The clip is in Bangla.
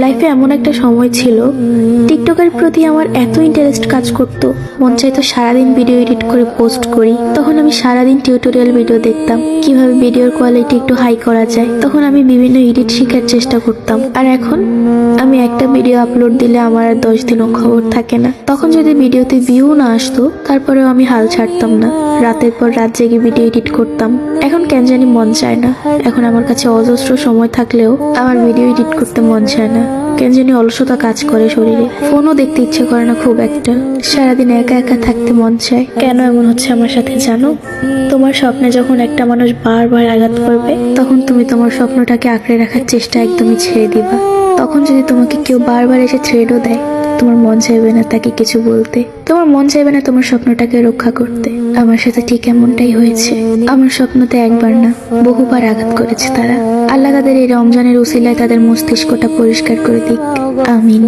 লাইফে এমন একটা সময় ছিল টিকটকের প্রতি আমার এত ইন্টারেস্ট কাজ করতো, মন চাইতো সারাদিন ভিডিও এডিট করে পোস্ট করি। তখন আমি সারাদিন টিউটোরিয়াল ভিডিও দেখতাম কিভাবে ভিডিওর কোয়ালিটি একটু হাই করা যায়। তখন আমি বিভিন্ন এডিট শেখার চেষ্টা করতাম। আর এখন আমি একটা ভিডিও আপলোড দিলে আমার আর 10 দিনও খবর থাকে না। তখন যদি ভিডিওতে ভিউ না আসতো তারপরেও আমি হাল ছাড়তাম না, রাতের পর রাত জেগে ভিডিও এডিট করতাম। এখন কেন জানি মন চায় না। এখন আমার কাছে অজস্র সময় থাকলেও আমার ভিডিও এডিট করতে মন চায় না। কেন জানি অলসতা কাজ করে শরীরে, ফোনও দেখতে ইচ্ছে করে না খুব একটা। সারাদিন একা একা থাকতে মন চায়। কেন এমন হচ্ছে আমার সাথে জানো? তোমার স্বপ্নে যখন একটা মানুষ বারবার আঘাত করবে তখন তুমি তোমার স্বপ্নটাকে আঁকড়ে রাখার চেষ্টা একদমই ছেড়ে দিবা। তখন যদি তোমাকে কেউ বারবার এসে থ্রেডও দেয়, তোমার মন চাইবে না তাকে কিছু বলতে, তোমার মন চাইবে না তোমার স্বপ্নটাকে রক্ষা করতে। আমার সাথে ঠিক এমনটাই হয়েছে। আমার স্বপ্নতে একবার না বহুবার আঘাত করেছে তারা। আল্লাহ তাদের এই রমজানের উসিলায় তাদের মস্তিষ্কটা পরিষ্কার করে দিক, আমিন।